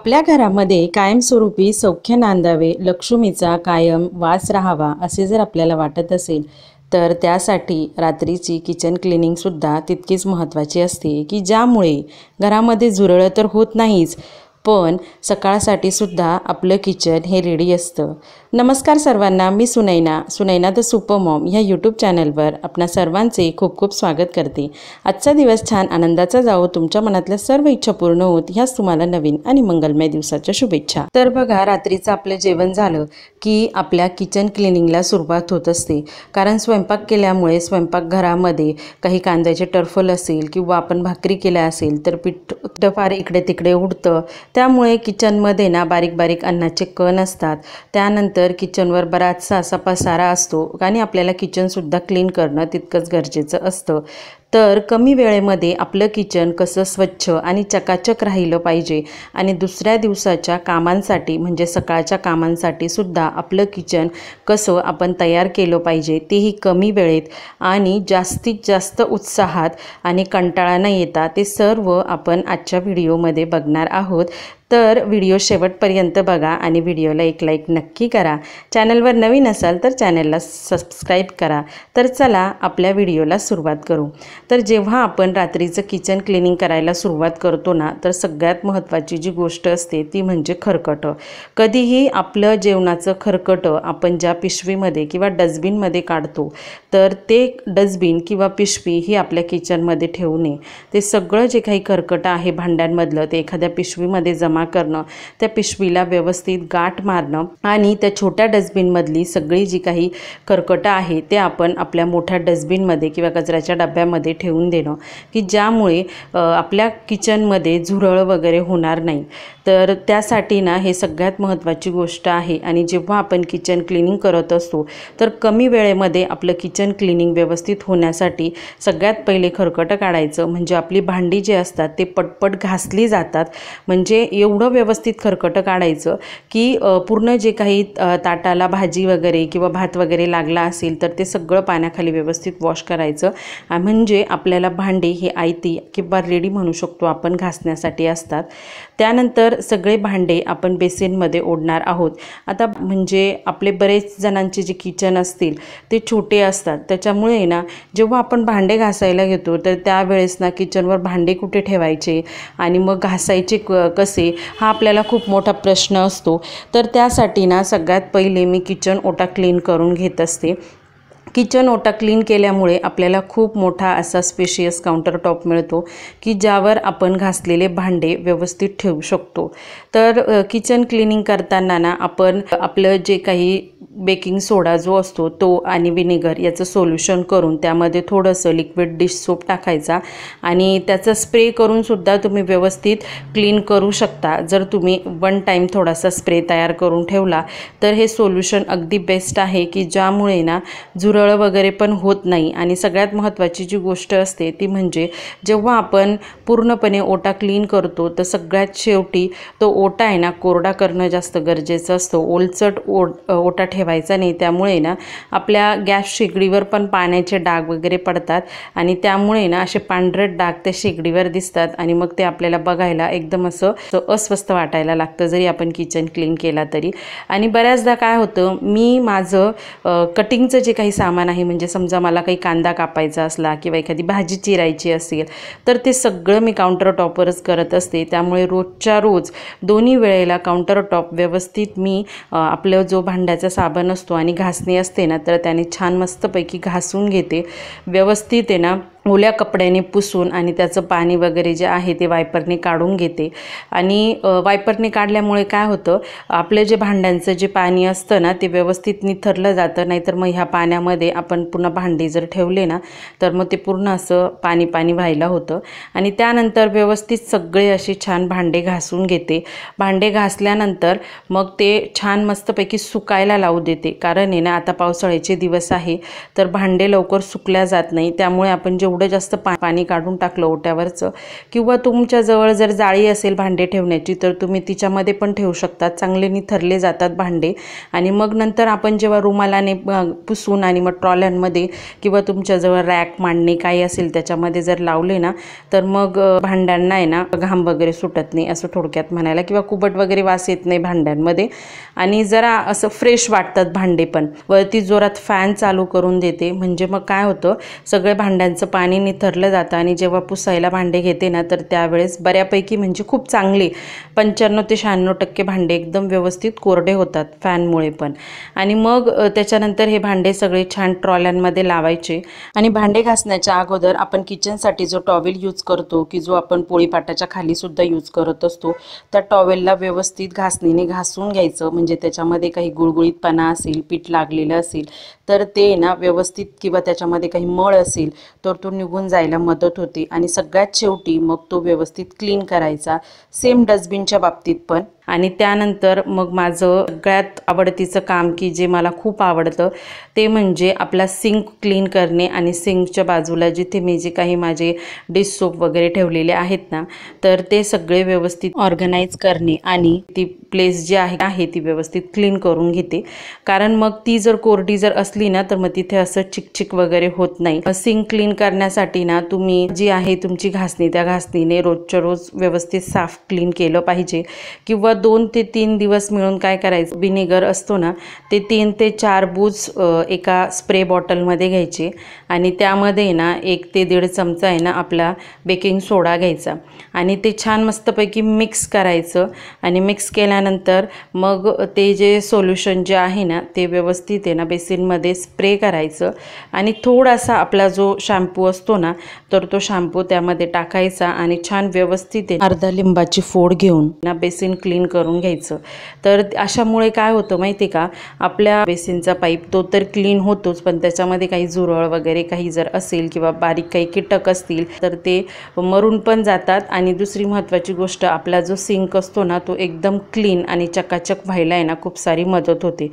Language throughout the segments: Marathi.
आपल्या घरामध्ये कायमस्वरूपी सौख्य नांदावे, लक्ष्मीचा कायम वास राहावा असे जर आपल्याला वाटत असेल तर त्यासाठी रात्रीची किचन क्लिनिंगसुद्धा तितकीच महत्त्वाची असते की ज्यामुळे घरामध्ये झुरळं तर होत नाहीच, पण सकाळसाठी सुद्धा आपलं किचन हे रेडी असतं। नमस्कार सर्वांना, मी सुनैना द सुपर मॉम ह्या यूट्यूब चॅनलवर आपणा सर्वांचे खूप खूप स्वागत करते। आजचा दिवस छान आनंदाचा जावो, तुमच्या मनातल्या सर्व इच्छा पूर्ण होत ह्याच तुम्हाला नवीन आणि मंगलमय दिवसाच्या शुभेच्छा। तर बघा, रात्रीचं आपलं जेवण झालं की आपल्या किचन क्लिनिंगला सुरुवात होत असते, कारण स्वयंपाक केल्यामुळे स्वयंपाकघरामध्ये काही कांद्याचे टरफल असेल किंवा आपण भाकरी केल्या असेल तर पीठ फार इकडे तिकडे उडतं, त्यामुळे किचनमध्ये ना बारीक बारीक अन्नाचे कण असतात। त्यानंतर किचनवर बराचसा असा पसारा असतो आणि आपल्याला किचनसुद्धा क्लीन करणं तितकंच गरजेचं असतं। तर कमी वेळेमध्ये आपलं किचन कसं स्वच्छ आणि चकाचक राहिलं पाहिजे आणि दुसऱ्या दिवसाच्या कामांसाठी म्हणजे सकाळच्या कामांसाठी सुद्धा आपलं किचन कसं आपण तयार केलं पाहिजे, तेही कमी वेळेत आणि जास्तीत जास्त उत्साहात आणि कंटाळा न येता ते सर्व आपण आजच्या व्हिडिओमध्ये बघणार आहोत। तर व्हिडिओ शेवटपर्यंत बघा आणि व्हिडिओला एक लाईक नक्की करा। चॅनलवर नवीन असाल तर चॅनलला सबस्क्राईब करा। तर चला आपल्या व्हिडिओला सुरुवात करू। तर जेव्हा आपण रात्रीचं किचन क्लिनिंग करायला सुरुवात करतो ना, तर सगळ्यात महत्त्वाची जी गोष्ट असते ती म्हणजे खरकटं। कधीही आपलं जेवणाचं खरकटं आपण ज्या पिशवीमध्ये किंवा डस्टबिनमध्ये काढतो तर ते डस्टबिन किंवा पिशवी ही आपल्या किचनमध्ये ठेवू नये। ते सगळं जे काही खरकटं आहे भांड्यांमधलं ते एखाद्या पिशवीमध्ये जमा करणं, त्या पिशवीला व्यवस्थित गाठ मारणं आणि त्या छोट्या डस्टबिनमधली सगळी जी काही खरकटं आहे ते आपण आपल्या मोठ्या डस्टबिनमध्ये किंवा कचऱ्याच्या डब्यामध्ये ठेवून देणं, की ज्यामुळे आपल्या किचनमध्ये झुरळ वगैरे होणार नाही। तर त्यासाठी ना हे सगळ्यात महत्त्वाची गोष्ट आहे। आणि जेव्हा आपण किचन क्लिनिंग करत असतो तर कमी वेळेमध्ये आपलं किचन क्लिनिंग व्यवस्थित होण्यासाठी सगळ्यात पहिले खरकटं काढायचं, म्हणजे आपली भांडी जी असतात ते पटपट घासली जातात। म्हणजे एवढं व्यवस्थित खरकटं काढायचं की पूर्ण जे काही ताटाला भाजी वगैरे किंवा भात वगैरे लागला असेल तर ते सगळं पाण्याखाली व्यवस्थित वॉश करायचं, म्हणजे आपल्याला भांडी ही आयती किंवा रेडी म्हणू शकतो आपण घासण्यासाठी असतात। त्यानंतर सगळे भांडे आपण बेसिनमध्ये ओढणार आहोत। आता म्हणजे आपले बरेच जणांचे जे किचन असतील ते छोटे असतात, त्याच्यामुळे ना जेव्हा आपण भांडे घासायला घेतो तर त्यावेळेस ना किचनवर भांडे कुठे ठेवायचे आणि मग घासायचे कसे हा आपल्याला खूप मोठा प्रश्न असतो। तर त्यासाठी ना सगळ्यात पहिले मी किचन ओटा क्लीन करून घेत असते। किचन ओटा क्लीन केल्यामुळे आपल्याला खूप मोठा असा स्पेशियस काउंटर टॉप मिळतो की ज्यावर आपण घासलेले भांडे व्यवस्थित ठेवू शकतो। तर किचन क्लिनिंग करताना ना आपण आपलं जे काही बेकिंग सोडा जो असतो तो आणि विनेगर याचं सोल्युशन करून त्यामध्ये थोडंसं लिक्विड डिश सोप टाकायचा आणि त्याचा स्प्रे करून सुद्धा तुम्ही व्यवस्थित क्लीन करू शकता। जर तुम्ही वन टाईम थोडासा स्प्रे तयार करून ठेवला तर हे सोल्युशन अगदी बेस्ट आहे की ज्यामुळे ना झुरळ वगैरे पण होत नाही। आणि सगळ्यात महत्त्वाची जी गोष्ट असते ती म्हणजे जेव्हा आपण पूर्णपणे ओटा क्लीन करतो तर सगळ्यात शेवटी तो ओटा आहे ना कोरडा करणं जास्त गरजेचं असतं। ओलचट ओटा ठेवायचा नाही, त्यामुळे ना आपल्या गॅस शेगडीवर पण पाण्याचे डाग वगैरे पडतात आणि त्यामुळे ना असे पांढरट डाग त्या शेगडीवर दिसतात आणि मग ते आपल्याला बघायला एकदम असं अस्वस्थ वाटायला लागतं जरी आपण किचन क्लीन केला तरी। आणि बऱ्याचदा काय होतं, मी माझं कटिंगचं जे काही सामान आहे, म्हणजे समजा मला काही कांदा कापायचा असला किंवा एखादी भाजी चिरायची असेल तर ते सगळं मी काउंटर टॉपवरच करत असते। त्यामुळे रोजच्या रोज दोन्ही वेळेला काउंटर टॉप व्यवस्थित मी आपलं जो भांड्याचा साबण असतो आणि घासणी असते ना तर त्याने छान मस्तपैकी घासून घेते व्यवस्थित आहे ना, ओल्या कपड्याने पुसून आणि त्याचं पाणी वगैरे जे आहे ते वायपरने काढून घेते। आणि वायपरने काढल्यामुळे काय होतं, आपलं जे भांड्यांचं जे पाणी असतं ना ते व्यवस्थित निथरलं जातं, नाहीतर मग ह्या पाण्यामध्ये आपण पुन्हा भांडी जर ठेवले ना तर मग ते पूर्ण असं पाणी पाणी व्हायला होतं। आणि त्यानंतर व्यवस्थित सगळे असे छान भांडे घासून घेते। भांडे घासल्यानंतर मग ते छान मस्तपैकी सुकायला लावू देते, कारण आहे ना आता पावसाळ्याचे दिवस आहे तर भांडे लवकर सुकल्या जात नाही, त्यामुळे आपण जेवढं एवढं जास्त पाणी काढून टाकलं ओट्यावरचं, किंवा तुमच्याजवळ जर जाळी असेल भांडे ठेवण्याची तर तुम्ही तिच्यामध्ये पण ठेवू शकतात, चांगले निथरले जातात भांडे। आणि मग नंतर आपण जेव्हा रुमालाने पुसून आणि मग ट्रॉल्यांमध्ये किंवा तुमच्याजवळ रॅक मांडणे काही असेल त्याच्यामध्ये जर लावले ना तर मग भांड्यांना आहे ना घाम वगैरे सुटत नाही, असं थोडक्यात म्हणायला, किंवा कुबट वगैरे वास येत नाही भांड्यांमध्ये आणि जरा असं फ्रेश वाटतात भांडे पण। वरती जोरात फॅन चालू करून देते, म्हणजे मग काय होतं सगळे भांड्यांचं पाणी निथरलं जातं आणि जेव्हा पुसायला भांडे घेते ना तर त्यावेळेस बऱ्यापैकी म्हणजे खूप चांगले 95 ते 96% भांडे एकदम व्यवस्थित कोरडे होतात फॅनमुळे पण। आणि मग त्याच्यानंतर हे भांडे सगळे छान ट्रॉल्यांमध्ये लावायचे। आणि भांडे घासण्याच्या अगोदर आपण किचनसाठी जो टॉवेल यूज करतो की जो आपण पोळीपाटाच्या खाली सुद्धा यूज करत असतो, त्या टॉवेलला व्यवस्थित घासणीने घासून घ्यायचं, म्हणजे त्याच्यामध्ये काही गुळगुळीतपणा असेल, पीठ लागलेलं असेल तर ते ना व्यवस्थित, किंवा त्याच्यामध्ये काही मळ असेल तर तो निघून जायला मदत होते। आणि सगळ्यात शेवटी मग तो व्यवस्थित क्लीन करायचा, सेम डस्टबिनच्या बाबतीत पण। आणि त्यानंतर मग माझं सगळ्यात आवडतीचं काम की जे मला खूप आवडतं ते म्हणजे आपला सिंक क्लीन करणे। आणि सिंकच्या बाजूला जिथे मी जे काही माझे डिश सोप वगैरे ठेवलेले आहेत ना तर ते सगळे व्यवस्थित ऑर्गनाइज करणे आणि ती प्लेस जी आहे ती व्यवस्थित क्लीन करून घेते, कारण मग ती जर कोरडी जर असली ना तर मग तिथे असं चिकचिक वगैरे होत नाही। सिंक क्लीन करण्यासाठी ना तुम्ही जी आहे तुमची घासणी, त्या घासणीने रोजच्या रोज व्यवस्थित साफ क्लीन केलं पाहिजे, किंवा 2 ते 3 दिवस मिळून काय करायचं, विनेगर असतो ना ते 3 ते 4 बूज एका स्प्रे बॉटलमध्ये घ्यायचे आणि त्यामध्ये ना 1 ते 1.5 चमचा आहे ना आपला बेकिंग सोडा घ्यायचा आणि ते छान मस्तपैकी मिक्स करायचं। आणि मिक्स केल्यानंतर मग ते जे सोल्युशन जे आहे ना ते व्यवस्थित आहे ना बेसिनमध्ये स्प्रे करायचं आणि थोडासा आपला जो शॅम्पू असतो ना तर तो शॅम्पू त्यामध्ये टाकायचा आणि छान व्यवस्थित अर्धा लिंबाची फोड घेऊन ना बेसिन क्लीन करून घ्यायचं। तर अशामुळे काय होतं माहिती आहे का, आपल्या बेसिनचा पाईप तो तर क्लीन होतोच, पण त्याच्यामध्ये काही झुरळ वगैरे काही जर असेल किंवा बारीक काही कीटक असतील तर ते मरून पण जातात। आणि दुसरी महत्त्वाची गोष्ट, आपला जो सिंक असतो ना तो एकदम क्लीन आणि चकाचक व्हायला आहे ना खूप सारी मदत होते।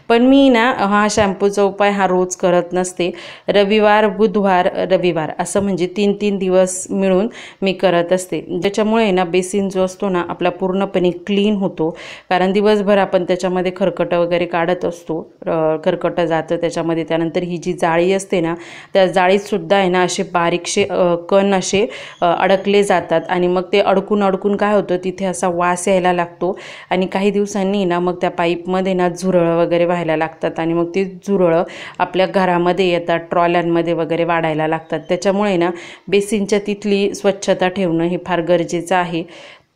पण मी ना हा शॅम्पूचा उपाय हा रोज करत नसते, रविवार बुधवार रविवार असं म्हणजे 3-3 दिवस मिळून मी करत असते, ज्याच्यामुळे ना बेसिन जो असतो ना आपला पूर्णपणे क्लीन होतो। कारण दिवसभर आपण त्याच्यामध्ये खरकटं वगैरे काढत असतो, खरकटं जातं त्याच्यामध्ये। त्यानंतर ही जी जाळी असते ना त्या जाळीत सुद्धा आहे ना असे बारीकसे कण असे अडकले जातात आणि मग ते अडकून काय होतं तिथे असा वास यायला लागतो आणि काही दिवसांनी ना मग त्या पाईपमध्ये ना झुरळं वगैरे व्हायला लागतात आणि मग ते झुरळं आपल्या घरामध्ये येतात, ट्रॉल्यांमध्ये वगैरे वाढायला लागतात। त्याच्यामुळे ना बेसिनच्या तिथली स्वच्छता ठेवणं हे फार गरजेचं आहे।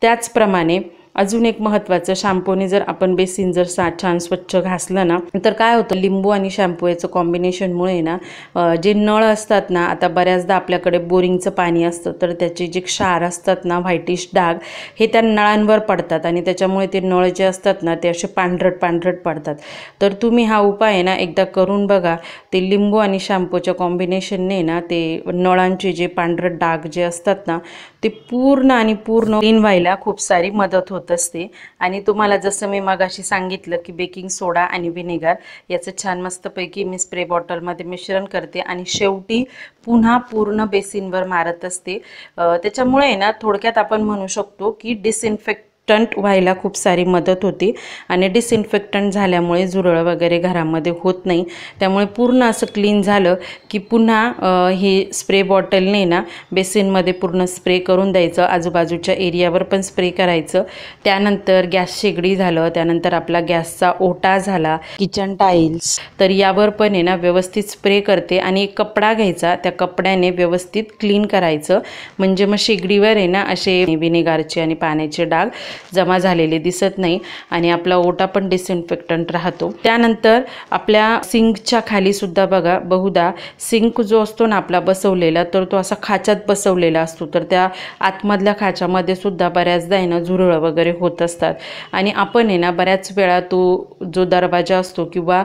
त्याचप्रमाणे अजून एक महत्त्वाचं, शॅम्पूने जर आपण बेसिन जर छान स्वच्छ घासलं ना तर काय होतं, लिंबू आणि शॅम्पू याचं कॉम्बिनेशनमुळे ना जे नळ असतात ना, आता बऱ्याचदा आपल्याकडे बोरिंगचं पाणी असतं तर त्याचे जे क्षार असतात ना, व्हाईटिश डाग हे त्या नळांवर पडतात आणि त्याच्यामुळे ते नळ जे असतात ना ते असे पांढरट पडतात। तर तुम्ही हा उपाय ना एकदा करून बघा, ते लिंबू आणि शॅम्पूच्या कॉम्बिनेशनने ना ते नळांचे जे पांढरट डाग जे असतात ना ते पूर्ण क्लीन व्हायला खूप सारी मदत होत असते। आणि तुम्हाला जसं मी मगाशी सांगितलं की बेकिंग सोडा आणि व्हिनेगर याचं छान मस्तपैकी मी स्प्रे बॉटलमध्ये मिश्रण करते आणि शेवटी पुन्हा पूर्ण बेसिनवर मारत असते। त्याच्यामुळे ना थोडक्यात आपण म्हणू शकतो की डिसइन्फेक्टंट व्हायला खूप सारी मदत होते आणि डिसइन्फेक्टंट झाल्यामुळे झुरळ वगैरे घरामध्ये होत नाही। त्यामुळे पूर्ण असं क्लीन झालं की पुन्हा हे स्प्रे बॉटलने ना बेसिनमध्ये पूर्ण स्प्रे करून द्यायचं, आजूबाजूच्या एरियावर पण स्प्रे करायचं। त्यानंतर गॅस शेगडी झालं, त्यानंतर आपला गॅसचा ओटा झाला, किचन टाईल्स, तर यावर पण आहे ना व्यवस्थित स्प्रे करते आणि एक कपडा घ्यायचा, त्या कपड्याने व्यवस्थित क्लीन करायचं, म्हणजे मग शेगडीवर आहे ना असे विनेगरचे आणि पाण्याचे डाग जमा झालेले दिसत नाही आणि आपला ओटा पण डिसइन्फेक्टंट राहतो। त्यानंतर आपल्या सिंकच्या खाली सुद्धा बघा, बहुधा सिंक जो असतो ना आपला बसवलेला तर तो असा खाच्यात बसवलेला असतो, तर त्या आतमधल्या खाच्यामध्ये सुद्धा बऱ्याचदा आहे ना झुरळ वगैरे होत असतात आणि आपण आहे ना बऱ्याच वेळा तो जो दरवाजा असतो किंवा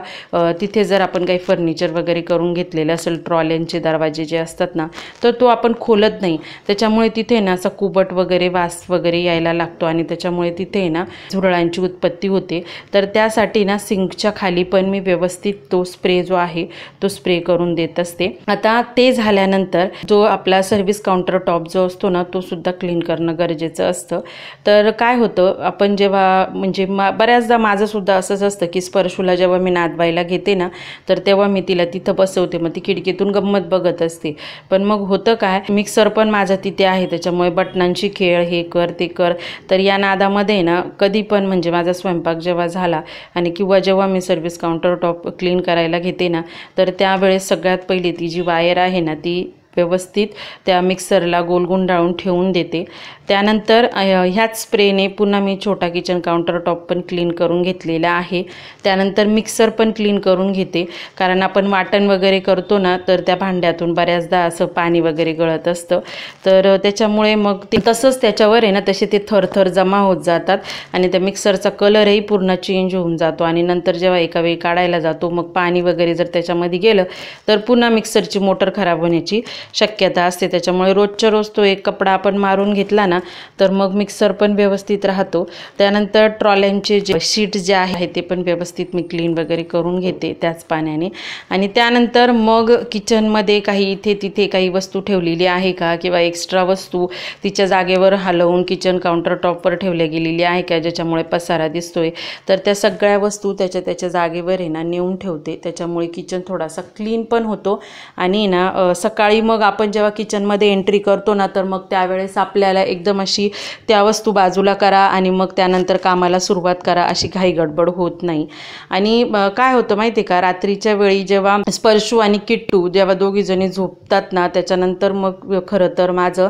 तिथे जर आपण काही फर्निचर वगैरे करून घेतलेलं असेल, ट्रॉल्यांचे दरवाजे जे असतात ना तर तो आपण खोलत नाही, त्याच्यामुळे तिथे ना असा कुबट वगैरे वास वगैरे यायला लागतो आणि त्याच्या त्याच्यामुळे तिथे ना झुरळांची उत्पत्ती होते। तर त्यासाठी ना सिंकच्या खाली पण मी व्यवस्थित तो स्प्रे जो आहे तो स्प्रे करून देत असते। आता ते झाल्यानंतर जो आपला सर्व्हिस काउंटर टॉप जो असतो ना तो सुद्धा क्लीन करणं गरजेचं असतं। तर काय होतं, आपण जेव्हा म्हणजे बऱ्याचदा माझं सुद्धा असंच असतं की स्पर्शूला जेव्हा मी नादवायला घेते ना तर तेव्हा मी तिला तिथं बसवते, मग ती खिडकीतून गंमत बघत असते। पण मग होतं काय, मिक्सर पण माझा तिथे आहे, त्याच्यामुळे बटनांची खेळ, हे कर ते कर, तर या नादामध्ये ना कधी पण म्हणजे माझा स्वयंपाक जेव्हा झाला आणि किंवा जेव्हा मी सर्व्हिस काउंटर टॉप क्लीन करायला घेते ना तर त्यावेळेस सगळ्यात पहिली ती जी वायर आहे ना ती व्यवस्थित त्या मिक्सरला गोल गुंडाळून ठेवून देते। त्यानंतर ह्याच स्प्रेने पुन्हा मी छोटा किचन काउंटर टॉप पण क्लीन करून घेतलेला आहे। त्यानंतर मिक्सर पण क्लीन करून घेते, कारण आपण वाटण वगैरे करतो ना तर त्या भांड्यातून बऱ्याचदा असं पाणी वगैरे गळत असतं, तर त्याच्यामुळे मग ते तसंच त्याच्यावर आहे ना तसे ते थरथर जमा होत जातात आणि त्या मिक्सरचा कलरही पूर्ण चेंज होऊन जातो आणि नंतर जेव्हा एका वेळी काढायला जातो मग पाणी वगैरे जर त्याच्यामध्ये गेलं तर पुन्हा मिक्सरची मोटर खराब होण्याची शक्यता असते। त्याच्यामुळे रोजच्या रोज तो एक कपडा आपण मारून घेतला ना तर मग मिक्सर पण व्यवस्थित राहतो। त्यानंतर ट्रॉल्यांचे जे शीट जे आहे ते पण व्यवस्थित मी क्लीन वगैरे करून घेते त्याच पाण्याने। आणि त्यानंतर मग किचनमध्ये काही इथे तिथे काही वस्तू ठेवलेली आहे का किंवा एक्स्ट्रा वस्तू तिच्या जागेवर हलवून किचन काउंटर टॉपवर ठेवल्या गेलेली आहे का ज्याच्यामुळे पसारा दिसतोय, तर त्या सगळ्या वस्तू त्याच्या जागेवर आहे ना नेऊन ठेवते। त्याच्यामुळे किचन थोडासा क्लीन पण होतो आणि ना सकाळी मग आपण जेव्हा किचनमध्ये एंट्री करतो ना तर मग त्यावेळेस आपल्याला एकदम अशी त्या वस्तू बाजूला करा आणि मग त्यानंतर कामाला सुरुवात करा अशी काही गडबड होत नाही। आणि काय होतं माहिती आहे का, रात्रीच्या वेळी जेव्हा स्पर्शू आणि किट्टू जेव्हा दोघी जणी झोपतात ना त्याच्यानंतर मग खरं तर माझं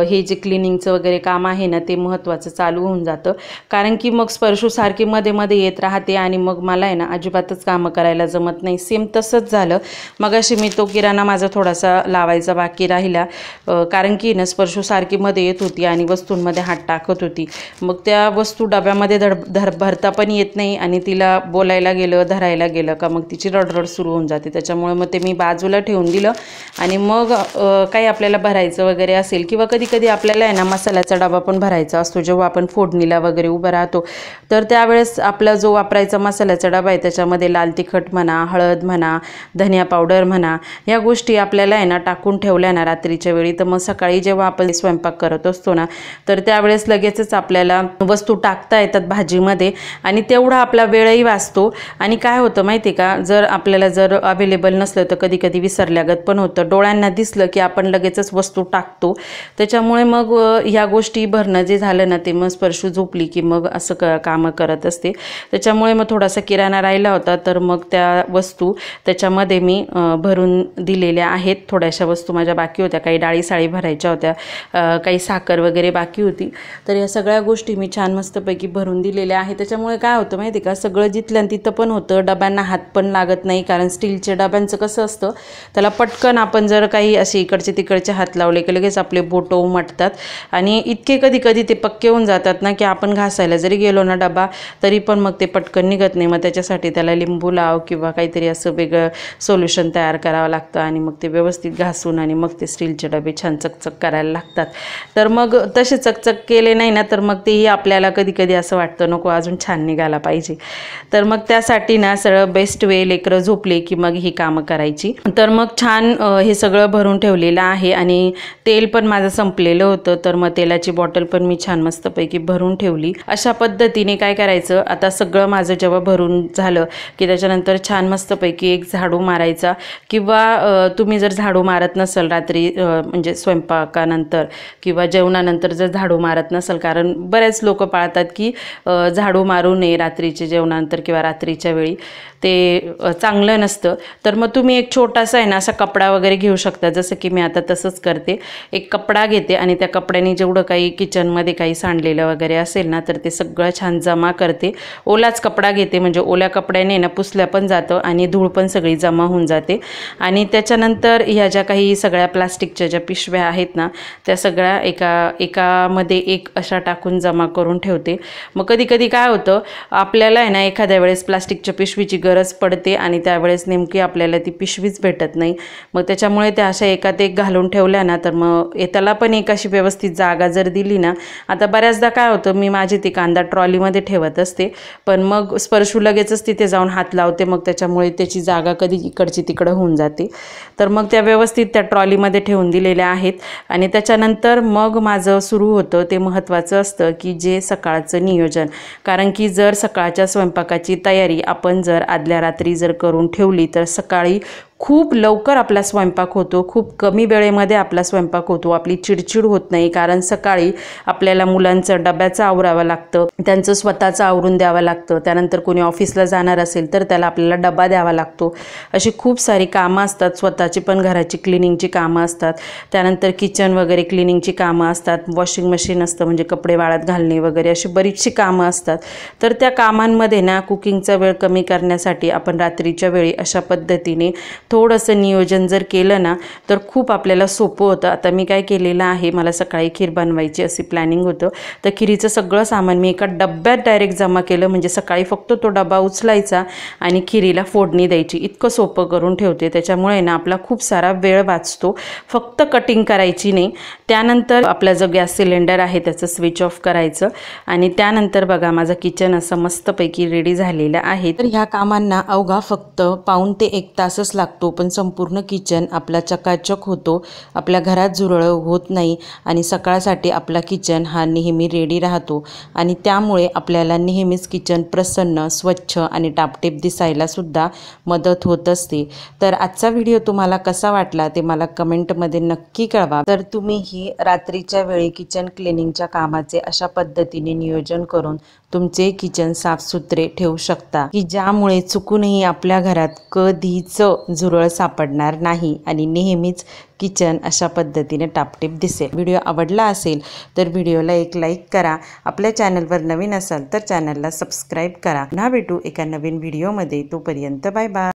हे जे क्लिनिंगचं वगैरे काम आहे ना ते महत्त्वाचं चालू होऊन जातं, कारण की मग स्पर्शू सारखी मध्ये मध्ये येत राहते आणि मग मला आहे ना अजिबातच कामं करायला जमत नाही। सेम तसंच झालं, मगाशी मी तो किराणा माझा थोडासा लावायचा बाकी राहिला, कारण की ना स्पर्शू सारखी मध्ये येत होती आणि वस्तूंमध्ये हात टाकत होती, मग त्या वस्तू डब्यामध्ये भरता पण येत नाही आणि तिला बोलायला गेलं धरायला गेलं का मग तिची रडरड सुरू होऊन जाते। त्याच्यामुळे मग ते मी बाजूला ठेवून दिलं आणि मग काही आपल्याला भरायचं वगैरे असेल किंवा कधी कधी आपल्याला आहे ना मसाल्याचा डबा पण भरायचा असतो जेव्हा आपण फोडणीला वगैरे उभं राहतो, तर त्यावेळेस आपला जो वापरायचा मसाल्याचा डबा आहे त्याच्यामध्ये लाल तिखट म्हणा, हळद म्हणा, धनिया पावडर म्हणा, ह्या गोष्टी आपल्याला आहे ना टाकून ठेवल्या ना रात्रीच्या वेळी तर मग सकाळी जेव्हा आपण स्वयंपाक करत असतो ना तर त्यावेळेस लगेचच आपल्याला वस्तू टाकता येतात भाजीमध्ये आणि तेवढा आपला वेळही वाचतो। आणि काय होतं माहिती आहे का, जर आपल्याला जर अवेलेबल नसलं तर कधी कधी विसरल्यागत पण होतं, डोळ्यांना दिसलं की आपण लगेचच वस्तू टाकतो। त्याच्यामुळे मग ह्या गोष्टी भरणं जे झालं ना ते मग स्पर्शू झोपली की मग असं कामं करत असते। त्याच्यामुळे मग थोडासा किराणा राहिला होता तर मग त्या वस्तू त्याच्यामध्ये मी भरून दिलेल्या आहेत। थोड्याशा वस्तू माझ्या बाकी होत्या, काही डाळी साळी भरायच्या होत्या, काही साखर वगैरे बाकी होती, तर या सगळ्या गोष्टी मी छान मस्तपैकी भरून दिलेल्या आहे। त्याच्यामुळे काय होतं माहिती आहे का, सगळं जिथल्या तिथं पण होतं, डब्यांना हात पण लागत नाही, कारण स्टीलच्या डब्यांचं कसं असतं त्याला पटकन आपण जर काही असे इकडचे तिकडचे हात लावले की लगेच आपले बोटं उमटतात आणि इतके कधी कधी ते पक्के होऊन जातात ना की आपण घासायला जरी गेलो ना डबा तरी पण मग ते पटकन निघत नाही। मग त्याच्यासाठी त्याला लिंबू लाव किंवा काहीतरी असं वेगळं सोल्युशन तयार करावं लागतं आणि मग ते व्यवस्थित घासून आणि मग ते स्टीलचे डबे छान चकचक करायला लागतात। तर मग तसे चकचक केले नाही ना तर मग तेही आपल्याला कधी कधी असं वाटतं नको अजून छान निघाला पाहिजे। तर मग त्यासाठी ना सरळ बेस्ट वे लेकरं झोपले की मग ही कामं करायची। तर मग छान हे सगळं भरून ठेवलेलं आहे आणि तेल पण माझं संपलेलं होतं, तर मग तेलाची बॉटल पण मी छान मस्तपैकी भरून ठेवली। अशा पद्धतीने काय करायचं, आता सगळं माझं जेव्हा भरून झालं की त्याच्यानंतर छान मस्तपैकी एक झाडू मारायचा किंवा तुम्ही जर झाडू मारत नसाल रात्री म्हणजे स्वयंपाकानंतर किंवा जेवणानंतर जर झाडू मारत नसाल, कारण बरेच लोक पाळतात की झाडू मारू नये रात्रीच्या जेवणानंतर किंवा रात्रीच्या वेळी, ते चांगलं नसतं, तर मग तुम्ही एक छोटासा आहे ना असा कपडा वगैरे घेऊ शकता, जसं की मी आता तसंच करते। एक कपडा घेते आणि त्या कपड्याने जेवढं काही किचनमध्ये काही सांडलेलं वगैरे असेल ना तर ते सगळं छान जमा करते। ओलाच कपडा घेते म्हणजे ओल्या कपड्याने ना पुसल्या पण जातं आणि धूळ पण सगळी जमा होऊन जाते। आणि त्याच्यानंतर ह्या ज्या काही सगळ्या प्लास्टिकच्या ज्या पिशव्या आहेत ना त्या सगळ्या एकामध्ये एक अशा टाकून जमा करून ठेवते। मग कधी कधी काय होतं आपल्याला आहे ना एखाद्या वेळेस प्लास्टिकच्या पिशवीची गरज पडते आणि त्यावेळेस नेमकी आपल्याला ती पिशवीच भेटत नाही। मग त्याच्यामुळे त्या अशा एकात एक घालून ठेवल्या ना, तर मग त्याला पण एक अशी व्यवस्थित जागा जर दिली ना, आता बऱ्याचदा काय होतं, मी माझी ती कांदा ट्रॉलीमध्ये ठेवत असते, पण मग स्पर्शू लगेचच तिथे जाऊन हात लावते, मग त्याच्यामुळे त्याची जागा कधी इकडची तिकडं होऊन जाते। तर मग त्या व्यवस्थित त्या ट्रॉलीमध्ये ठेवून दिलेल्या आहेत। आणि त्याच्यानंतर मग माझं सुरू होतं ते महत्त्वाचं असतं की जे सकाळचं नियोजन, कारण की जर सकाळच्या स्वयंपाकाची तयारी आपण जर आदल्या रात्री जर करून ठेवली तर सकाळी खूप लवकर आपला स्वयंपाक होतो, खूप कमी वेळेमध्ये आपला स्वयंपाक होतो, आपली चिडचिड होत नाही। कारण सकाळी आपल्याला मुलांचं डब्याचं आवरावं लागतं, त्यांचं स्वतःचं आवरून द्यावं लागतं, त्यानंतर कोणी ऑफिसला जाणार असेल तर त्याला आपल्याला डबा द्यावा लागतो, अशी खूप सारी कामं असतात। स्वतःची पण घराची क्लिनिंगची कामं असतात, त्यानंतर किचन वगैरे क्लिनिंगची कामं असतात, वॉशिंग मशीन असतं म्हणजे कपडे वाळत घालणे वगैरे अशी बरीचशी कामं असतात। तर त्या कामांमध्ये ना कुकिंगचा वेळ कमी करण्यासाठी आपण रात्रीच्या वेळी अशा पद्धतीने थोडंसं नियोजन जर केलं ना तर खूप आपल्याला सोपं होतं। आता मी काय केलेलं आहे, मला सकाळी खीर बनवायची अशी प्लॅनिंग होतं, तर खिरीचं सगळं सामान मी एका डब्यात डायरेक्ट जमा केलं, म्हणजे सकाळी फक्त तो डबा उचलायचा आणि खिरीला फोडणी द्यायची, इतकं सोपं करून ठेवते। त्याच्यामुळे ना आपला खूप सारा वेळ वाचतो, फक्त कटिंग करायची नाही। त्यानंतर आपला जो गॅस सिलेंडर आहे त्याचं स्विच ऑफ करायचं आणि त्यानंतर बघा माझं किचन असं मस्तपैकी रेडी झालेलं आहे। तर ह्या कामांना अवघा फक्त पाऊण ते 1 तासच लागतो, पण संपूर्ण किचन आपला चकाचक होतो, आपल्या घरात झुरळ होत नाही आणि सकाळसाठी आपला किचन हा नेहमी रेडी राहतो आणि त्यामुळे आपल्याला नेहमीच किचन प्रसन्न, स्वच्छ आणि टापटीप दिसायला सुद्धा मदत होत असते। तर आजचा व्हिडिओ तुम्हाला कसा वाटला ते मला कमेंटमध्ये नक्की कळवा। तर तुम्ही ही रात्रीच्या वेळी किचन क्लिनिंगच्या कामाचे अशा पद्धतीने नियोजन करून तुमचे किचन साफसुथरे ठेवू शकता की ज्यामुळे चुकूनही आपल्या घरात कधीच झुरळ सापडणार नाही आणि नेहमीच किचन अशा पद्धतीने टापटीप दिसेल। व्हिडिओ आवडला असेल तर व्हिडिओला एक लाईक करा, आपल्या चॅनलवर नवीन असाल तर चॅनलला सबस्क्राईब करा। पुन्हा भेटू एका नवीन व्हिडिओमध्ये, तोपर्यंत बाय बाय।